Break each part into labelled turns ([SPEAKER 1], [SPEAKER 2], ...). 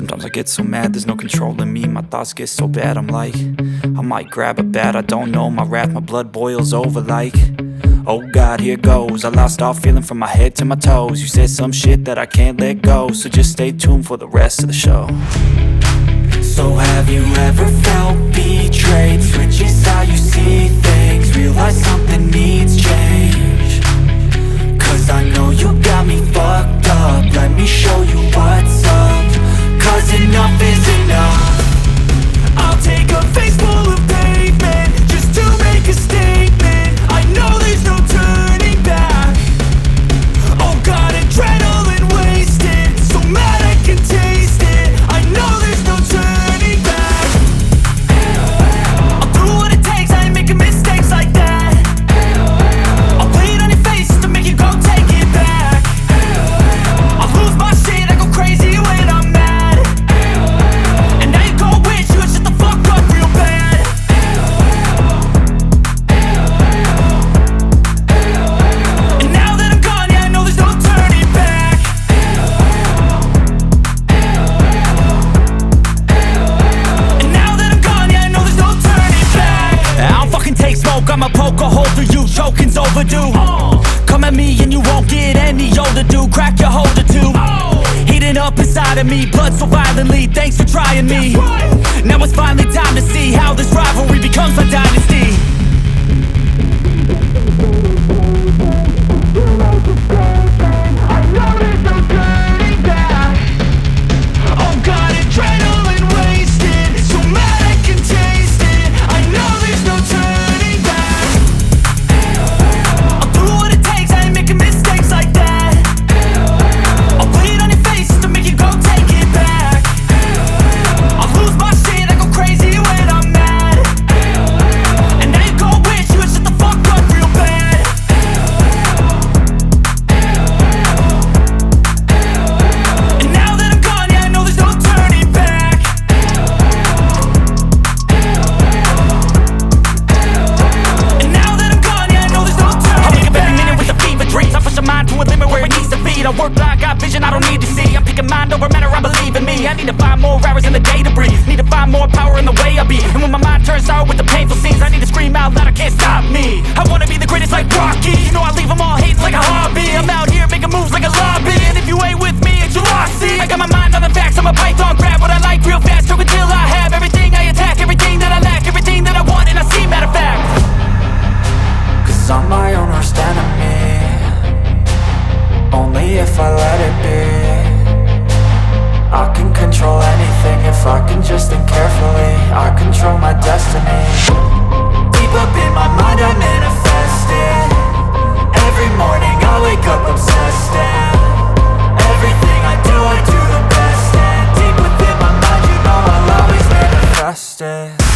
[SPEAKER 1] Sometimes I get so mad, there's no controlling me. My thoughts get so bad, I'm like, I might grab a bat, I don't know. My wrath, my blood boils over like, oh God, here goes. I lost all feeling from my head to my toes. You said some shit that I can't let go, so just stay tuned for the rest of the show. So have you ever felt betrayed? Switches how you see things, realize something needs change. Cause I know you got me fucked up, let me show you what's up. Cause enough is enough. I'll take a face full of pavement just to make a statement. I know there's no turning back. Oh God, adrenaline wasted, so mad I can taste it. I know there's no turning back. I'll do what it takes, I ain't making mistakes like that. I'll play it on your face to make you go take it back. I'll lose my shit, I go crazy when I'm mad. And now you go wish you would shut the fuck up real bad. And now that I'm gone, yeah, I know there's no turning back. And now that I'm gone, yeah, I know there's no turning back. I don't fucking take smoke, I'ma poke a hole through you, choking's overdue. Come at me and you won't get any older, dude. Crack your holder too. Heating up inside of me, blood so violently. Thanks for trying me. Now it's finally time to see how this rivalry becomes a dynasty. I know there's no turning back. Oh God, adrenaline wasted, so mad I can taste it. I know there's no turning back. I'll do what it takes, I ain't making mistakes like that. I'll play it on your face to make you go take it back. I'll lose my shit, I go crazy when I'm mad. And now you go wish you would shut the fuck up real bad. And now that I'm gone, yeah, I know there's no turning back. And now that I'm gone, yeah, I know there's no turning back. I wake up every minute with the fever dreams. I push my mind to a limit where it needs to be. I work like I got vision I don't need to see. I'm picking mind over matter, I believe in me. I need to find more hours in the day to breathe. Need to find more power in the way I be. And when my mind turns sour with the painful scenes, I need to scream out loud, I can't stop me. I wanna be the greatest like Rocky. You know I leave them all hating like a hobby. I'm out here making moves like a lobby. And if you ain't with me, it's your loss, see. I got my mind on the facts, I'm a python, grab what I like real fast. Choke until I have everything I attack, everything that I lack, everything that I want and I see, matter of fact. Cause I'm my own worst enemy, only if I let it be. I can control anything if I can just think carefully. I control my destiny. Deep up in my mind I manifest it. Every morning I wake up obsessed, and everything I do the best. And deep within my mind you know I'll always manifest it.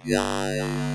[SPEAKER 2] Yeah.